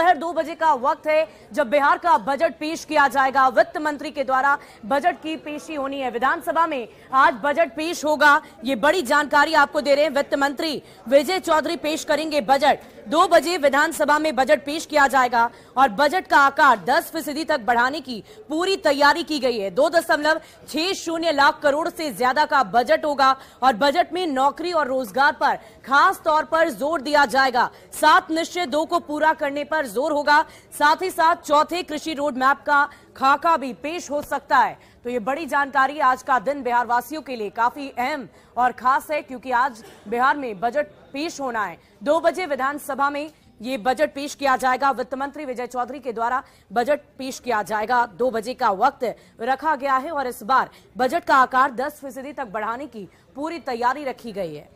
दोपहर 2 बजे का वक्त है जब बिहार का बजट पेश किया जाएगा। वित्त मंत्री के द्वारा बजट की पेशी होनी है। विधानसभा में आज बजट पेश होगा, ये बड़ी जानकारी आपको दे रहे हैं। वित्त मंत्री विजय चौधरी पेश करेंगे बजट। 2 बजे विधानसभा में बजट पेश किया जाएगा और बजट का आकार 10% तक बढ़ाने की पूरी तैयारी की गई है। 2.60 लाख करोड़ से ज्यादा का बजट होगा और बजट में नौकरी और रोजगार पर खास तौर पर जोर दिया जाएगा। 7 निश्चय 2 को पूरा करने पर जोर होगा। साथ ही साथ चौथे कृषि रोड मैप का खाका भी पेश हो सकता है। तो ये बड़ी जानकारी, आज का दिन बिहार वासियों के लिए काफी अहम और खास है क्योंकि आज बिहार में बजट पेश होना है। 2 बजे विधानसभा में ये बजट पेश किया जाएगा। वित्त मंत्री विजय चौधरी के द्वारा बजट पेश किया जाएगा। 2 बजे का वक्त रखा गया है और इस बार बजट का आकार 10% तक बढ़ाने की पूरी तैयारी रखी गई है।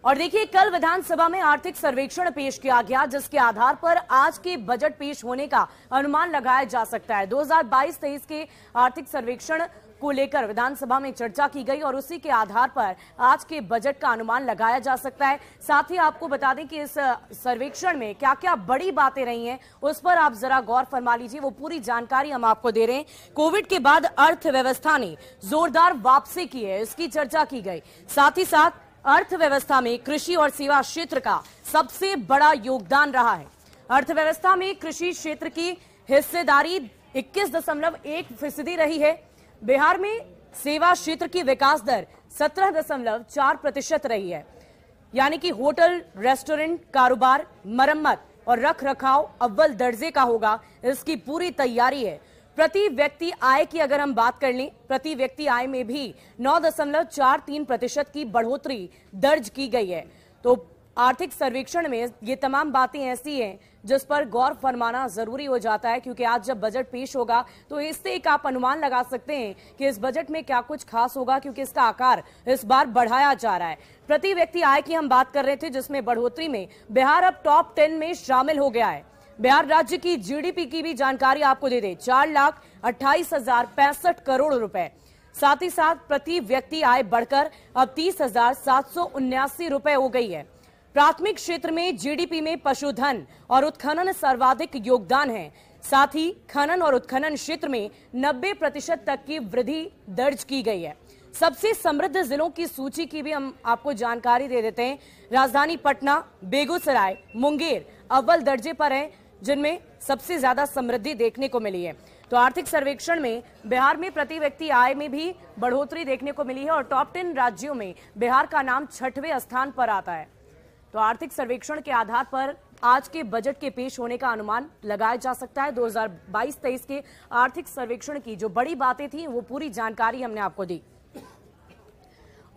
और देखिए, कल विधानसभा में आर्थिक सर्वेक्षण पेश किया गया जिसके आधार पर आज के बजट पेश होने का अनुमान लगाया जा सकता है। 2022-23 के आर्थिक सर्वेक्षण को लेकर विधानसभा में चर्चा की गई और उसी के आधार पर आज के बजट का अनुमान लगाया जा सकता है। साथ ही आपको बता दें कि इस सर्वेक्षण में क्या क्या बड़ी बातें रही हैं उस पर आप जरा गौर फरमा लीजिए, वो पूरी जानकारी हम आपको दे रहे हैं। कोविड के बाद अर्थव्यवस्था ने जोरदार वापसी की है, इसकी चर्चा की गई। साथ ही साथ अर्थव्यवस्था में कृषि और सेवा क्षेत्र का सबसे बड़ा योगदान रहा है। अर्थव्यवस्था में कृषि क्षेत्र की हिस्सेदारी 21.1% रही है। बिहार में सेवा क्षेत्र की विकास दर 17.4% रही है, यानी कि होटल, रेस्टोरेंट, कारोबार, मरम्मत और रख रखाव अव्वल दर्जे का होगा। इसकी पूरी तैयारी है। प्रति व्यक्ति आय की अगर हम बात कर लें, प्रति व्यक्ति आय में भी 9.43% की बढ़ोतरी दर्ज की गई है। तो आर्थिक सर्वेक्षण में ये तमाम बातें ऐसी हैं जिस पर गौर फरमाना जरूरी हो जाता है क्योंकि आज जब बजट पेश होगा तो इससे एक आप अनुमान लगा सकते हैं कि इस बजट में क्या कुछ खास होगा क्योंकि इसका आकार इस बार बढ़ाया जा रहा है। प्रति व्यक्ति आय की हम बात कर रहे थे जिसमें बढ़ोतरी में बिहार अब टॉप 10 में शामिल हो गया है। बिहार राज्य की जीडीपी की भी जानकारी आपको दे दें, 4,28,065 करोड़ रुपए। साथ ही साथ प्रति व्यक्ति आय बढ़कर अब 30,779 रुपए हो गई है। प्राथमिक क्षेत्र में जीडीपी में पशुधन और उत्खनन सर्वाधिक योगदान है। साथ ही खनन और उत्खनन क्षेत्र में 90% तक की वृद्धि दर्ज की गई है। सबसे समृद्ध जिलों की सूची की भी हम आपको जानकारी दे देते हैं। राजधानी पटना, बेगूसराय, मुंगेर अव्वल दर्जे पर हैं जिनमें सबसे ज्यादा समृद्धि देखने को मिली है। तो आर्थिक सर्वेक्षण में बिहार में प्रति व्यक्ति आय में भी बढ़ोतरी देखने को मिली है और टॉप 10 राज्यों में बिहार का नाम 6वें स्थान पर आता है। तो आर्थिक सर्वेक्षण के आधार पर आज के बजट के पेश होने का अनुमान लगाया जा सकता है। 2022-23 के आर्थिक सर्वेक्षण की जो बड़ी बातें थी वो पूरी जानकारी हमने आपको दी।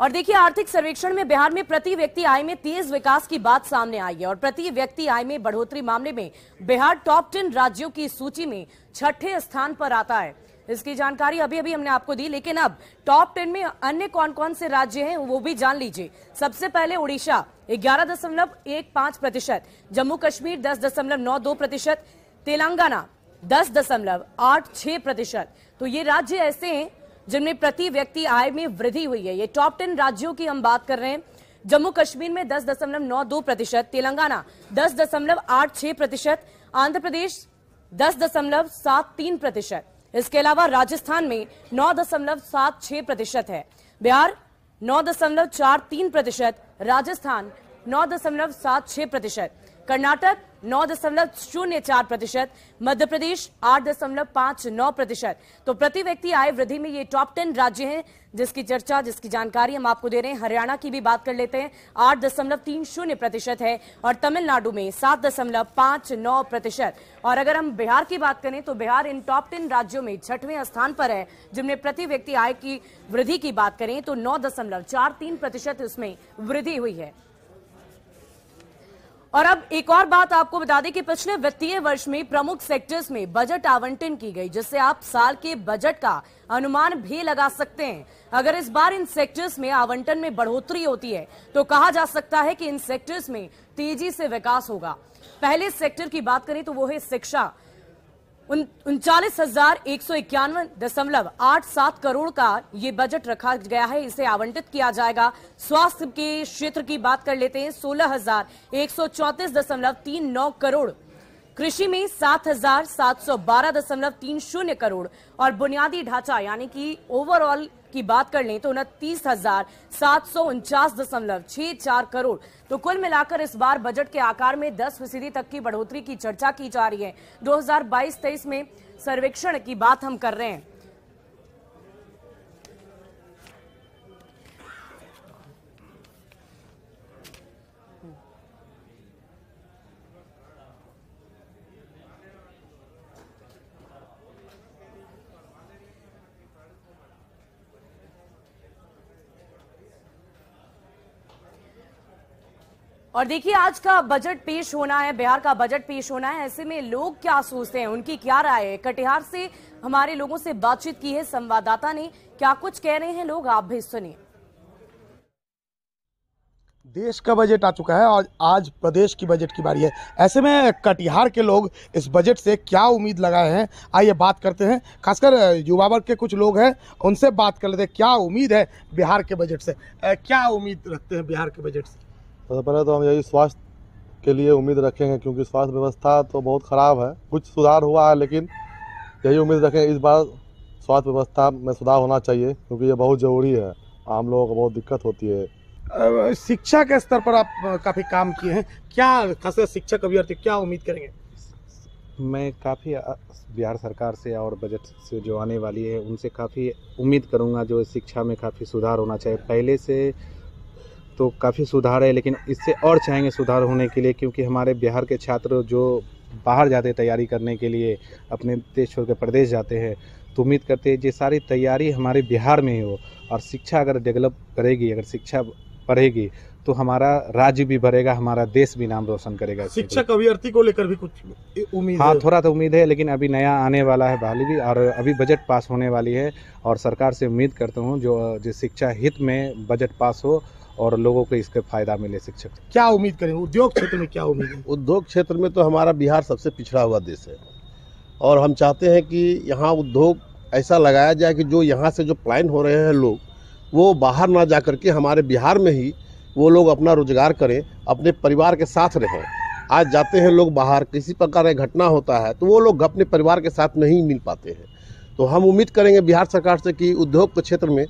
और देखिए, आर्थिक सर्वेक्षण में बिहार में प्रति व्यक्ति आय में तेज विकास की बात सामने आई है और प्रति व्यक्ति आय में बढ़ोतरी मामले में बिहार टॉप 10 राज्यों की सूची में 6ठे स्थान पर आता है। इसकी जानकारी अभी अभी हमने आपको दी, लेकिन अब टॉप 10 में अन्य कौन कौन से राज्य हैं वो भी जान लीजिए। सबसे पहले उड़ीसा 11.15%, जम्मू कश्मीर 10.92%, तेलंगाना 10.86%। तो ये राज्य ऐसे हैं जिनमें प्रति व्यक्ति आय में वृद्धि हुई है। ये टॉप 10 राज्यों की हम बात कर रहे हैं। जम्मू कश्मीर में 10.92%, तेलंगाना 10.86%, आंध्र प्रदेश 10.73%। इसके अलावा राजस्थान में 9.76% है, बिहार 9.43%, राजस्थान 9.76%, कर्नाटक 9.04%, मध्य प्रदेश 8.59%। तो प्रति व्यक्ति आय वृद्धि में ये टॉप 10 राज्य हैं जिसकी चर्चा, जिसकी जानकारी हम आपको दे रहे हैं। हरियाणा की भी बात कर लेते हैं, 8.30% है और तमिलनाडु में 7.59%। और अगर हम बिहार की बात करें तो बिहार इन टॉप 10 राज्यों में 6वें स्थान पर है, जिनमें प्रति व्यक्ति आय की वृद्धि की बात करें तो 9.43% इसमें वृद्धि हुई है। और अब एक और बात आपको बता दें कि पिछले वित्तीय वर्ष में प्रमुख सेक्टर्स में बजट आवंटन की गई, जिससे आप साल के बजट का अनुमान भी लगा सकते हैं। अगर इस बार इन सेक्टर्स में आवंटन में बढ़ोतरी होती है तो कहा जा सकता है कि इन सेक्टर्स में तेजी से विकास होगा। पहले सेक्टर की बात करें तो वो है शिक्षा। 39,191.87 करोड़ का ये बजट रखा गया है, इसे आवंटित किया जाएगा। स्वास्थ्य के क्षेत्र की बात कर लेते हैं, 16,134.39 करोड़। कृषि में 7,712.30 करोड़ और बुनियादी ढांचा यानी कि ओवरऑल की बात कर लें तो 29,749.64 करोड़। तो कुल मिलाकर इस बार बजट के आकार में 10% तक की बढ़ोतरी की चर्चा की जा रही है। 2022-23 में सर्वेक्षण की बात हम कर रहे हैं। और देखिए, आज का बजट पेश होना है, बिहार का बजट पेश होना है। ऐसे में लोग क्या सोचते हैं, उनकी क्या राय है? कटिहार से हमारे लोगों से बातचीत की है संवाददाता ने, क्या कुछ कह रहे हैं लोग, आप भी सुनिए। देश का बजट आ चुका है और आज प्रदेश की बजट की बारी है। ऐसे में कटिहार के लोग इस बजट से क्या उम्मीद लगाए हैं, आइए बात करते हैं। खासकर युवा वर्ग के कुछ लोग हैं, उनसे बात कर लेते हैं। क्या उम्मीद है बिहार के बजट से? क्या उम्मीद रखते हैं बिहार के बजट से? सबसे पहले तो हम यही स्वास्थ्य के लिए उम्मीद रखेंगे, क्योंकि स्वास्थ्य व्यवस्था तो बहुत ख़राब है। कुछ सुधार हुआ है, लेकिन यही उम्मीद रखें इस बार स्वास्थ्य व्यवस्था में सुधार होना चाहिए, क्योंकि ये बहुत ज़रूरी है। आम लोगों को बहुत दिक्कत होती है। शिक्षा के स्तर पर आप काफ़ी काम किए हैं, क्या खासकर शिक्षक अभ्यर्थी क्या उम्मीद करेंगे? मैं काफ़ी बिहार सरकार से और बजट से जो आने वाली है उनसे काफ़ी उम्मीद करूंगा। जो शिक्षा में काफ़ी सुधार होना चाहिए। पहले से तो काफ़ी सुधार है, लेकिन इससे और चाहेंगे सुधार होने के लिए, क्योंकि हमारे बिहार के छात्र जो बाहर जाते हैं तैयारी करने के लिए, अपने देश छोड़ के प्रदेश जाते हैं, तो उम्मीद करते हैं ये सारी तैयारी हमारे बिहार में ही हो। और शिक्षा अगर डेवलप करेगी, अगर शिक्षा बढ़ेगी तो हमारा राज्य भी बढ़ेगा, हमारा देश भी नाम रोशन करेगा। शिक्षक अभ्यर्थी को लेकर भी कुछ उम्मीद? हाँ, थोड़ा तो उम्मीद है, लेकिन अभी नया आने वाला है बहाली भी, और अभी बजट पास होने वाली है। और सरकार से उम्मीद करता हूँ जो शिक्षा हित में बजट पास हो और लोगों को इसका फायदा मिले। शिक्षक क्या उम्मीद करें? उद्योग क्षेत्र में क्या उम्मीद है? उद्योग क्षेत्र में तो हमारा बिहार सबसे पिछड़ा हुआ देश है, और हम चाहते हैं कि यहाँ उद्योग ऐसा लगाया जाए कि जो यहाँ से जो प्लान हो रहे हैं लोग, वो बाहर ना जा करके हमारे बिहार में ही वो लोग अपना रोजगार करें, अपने परिवार के साथ रहें। आज जाते हैं लोग बाहर, किसी प्रकार का घटना होता है तो वो लोग अपने परिवार के साथ नहीं मिल पाते हैं। तो हम उम्मीद करेंगे बिहार सरकार से कि उद्योग के क्षेत्र में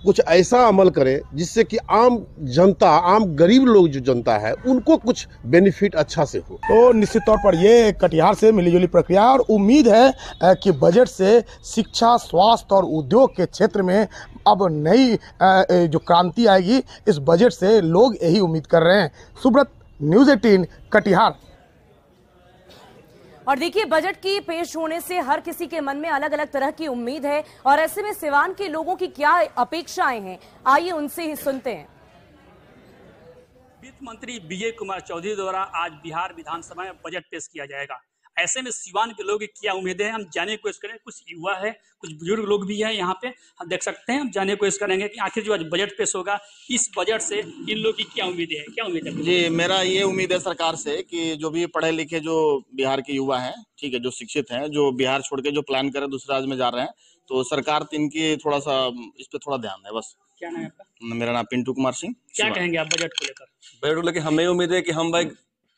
कुछ ऐसा अमल करें जिससे कि आम जनता, आम गरीब लोग जो जनता है, उनको कुछ बेनिफिट अच्छा से हो। तो निश्चित तौर पर ये कटिहार से मिलीजुली प्रक्रिया, और उम्मीद है कि बजट से शिक्षा, स्वास्थ्य और उद्योग के क्षेत्र में अब नई जो क्रांति आएगी, इस बजट से लोग यही उम्मीद कर रहे हैं। सुब्रत, न्यूज़ 18 कटिहार। और देखिए, बजट की पेश होने से हर किसी के मन में अलग अलग तरह की उम्मीद है, और ऐसे में सिवान के लोगों की क्या अपेक्षाएं हैं, आइए उनसे ही सुनते हैं। वित्त मंत्री विजय कुमार चौधरी द्वारा आज बिहार विधानसभा में बजट पेश किया जाएगा। ऐसे में सिवान के लोगों की क्या उम्मीदें हैं, हम जानने की कोशिश करें। कुछ युवा है, कुछ बुजुर्ग लोग भी हैं यहाँ पे, हम देख सकते हैं। हम जानने की कोशिश करेंगे कि आखिर जो आज बजट पेश होगा, इस बजट से इन लोगों की क्या उम्मीदें हैं, क्या उम्मीद है? जी, मेरा ये उम्मीद है सरकार से कि जो भी पढ़े लिखे जो बिहार के युवा हैं, ठीक है, जो शिक्षित हैं, जो बिहार छोड़ के जो प्लान कर दूसरे राज्य में जा रहे हैं, तो सरकार इनकी थोड़ा सा इस पर थोड़ा ध्यान है बस। क्या नाम है आपका? मेरा नाम पिंटू कुमार सिंह। क्या कहेंगे आप बजट को लेकर? बजट को लेकर हमें उम्मीद है कि हम भाई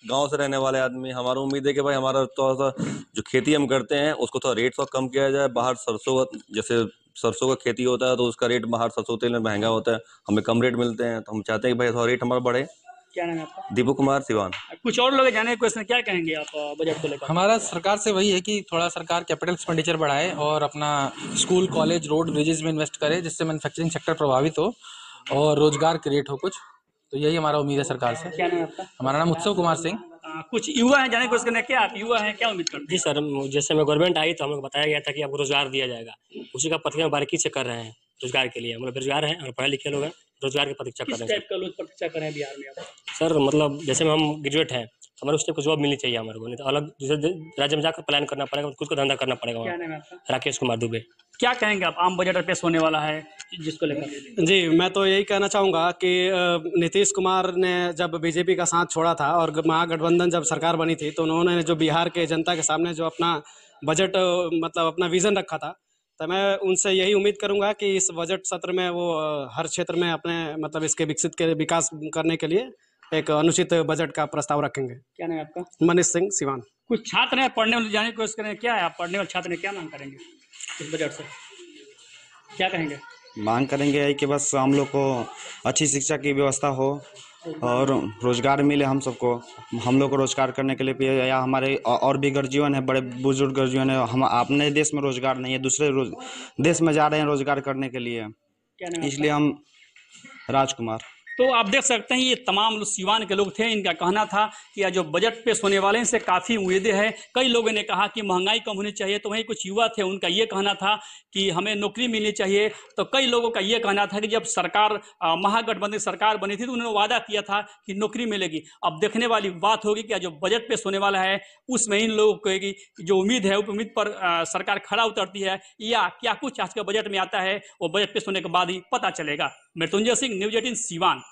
गांव से रहने वाले आदमी, हमारा उम्मीद है कि भाई हमारा थोड़ा सा जो खेती हम करते हैं उसको थोड़ा रेट थोड़ा कम किया जाए। बाहर सरसों, जैसे सरसों का खेती होता है तो उसका रेट बाहर सरसों तेल में महंगा होता है, हमें कम रेट मिलते हैं, तो हम चाहते हैं कि भाई थोड़ा रेट हमारा बढ़े। क्या नाम है आपका? दीपू कुमार, सिवान। कुछ और लोग जाने क्वेश्चन, क्या कहेंगे आप बजट को लेकर? हमारा सरकार से वही है कि थोड़ा सरकार कैपिटल एक्सपेंडिचर बढ़ाए और अपना स्कूल, कॉलेज, रोड, ब्रिजेज में इन्वेस्ट करे, जिससे मैन्युफैक्चरिंग सेक्टर प्रभावित हो और रोजगार क्रिएट हो कुछ। तो यही हमारा उम्मीद है सरकार से। क्या नाम है आपका? हमारा नाम उत्सव कुमार सिंह। कुछ युवा हैं, जाने की कोशिश करने, क्या आप युवा हैं, क्या उम्मीद करते हैं? जी सर, जैसे हमें गवर्नमेंट आई तो हमें बताया गया था कि आपको रोजगार दिया जाएगा, उसी का प्रक्रिया बारीकी से कर रहे हैं। रोजगार के लिए हम लोग बेरोजगार हैं और पढ़े लिखे लोग हैं, रोजगार की प्रतीक्षा कर किस रहे हैं टाइप का लोग प्रतीक्षा कर रहे हैं बिहार में आप? सर। मतलब जैसे में हम ग्रेजुएट हैं तो हमारे उसमें कुछ जॉब मिलनी चाहिए हमारे को, नहीं तो अलग दूसरे राज्य में जाकर प्लान करना पड़ेगा, खुद को धंधा करना पड़ेगा क्या वहाँ। नाम है आपका? राकेश कुमार दुबे। क्या कहेंगे आप, आम बजट पेश होने वाला है जिसको लेकर? जी, मैं तो यही कहना चाहूँगा कि नीतीश कुमार ने जब बीजेपी का साथ छोड़ा था और महागठबंधन जब सरकार बनी थी तो उन्होंने जो बिहार के जनता के सामने जो अपना बजट मतलब अपना विज़न रखा था, तो मैं उनसे यही उम्मीद करूँगा कि इस बजट सत्र में वो हर क्षेत्र में अपने मतलब इसके विकसित के विकास करने के लिए एक अनुचित बजट का प्रस्ताव रखेंगे। क्या नाम है आपका? मनीष सिंह सिवान। कुछ छात्र हैं पढ़ने वाले जाने की कोशिश करें, क्या है आप पढ़ने वाले छात्र ने क्या मांग करेंगे इस बजट से, क्या कहेंगे? मांग करेंगे कि बस हम लोग को अच्छी शिक्षा की व्यवस्था हो और रोजगार मिले हम सबको, हम लोग को रोजगार करने के लिए, या हमारे और भी गर्जीवन है, बड़े बुजुर्ग गर्जीवन है, हम अपने देश में रोजगार नहीं है, दूसरे देश में जा रहे हैं रोजगार करने के लिए, क्या नाम है इसलिए हम राजकुमार। तो आप देख सकते हैं ये तमाम सिवान के लोग थे। इनका कहना था कि यह जो बजट पेश होने वाले हैं इससे काफ़ी उम्मीदें हैं। कई लोगों ने कहा कि महंगाई कम होनी चाहिए, तो वहीं कुछ युवा थे उनका ये कहना था कि हमें नौकरी मिलनी चाहिए। तो कई लोगों का ये कहना था कि जब सरकार महागठबंधन सरकार बनी थी तो उन्होंने वादा किया था कि नौकरी मिलेगी। अब देखने वाली बात होगी कि जो बजट पेश होने वाला है उसमें इन लोगों को जो उम्मीद है उस उम्मीद पर सरकार खड़ा उतरती है या क्या कुछ आज के बजट में आता है वो बजट पेश होने के बाद ही पता चलेगा। मृत्युंजय सिंह, न्यूज़ 18 सिवान।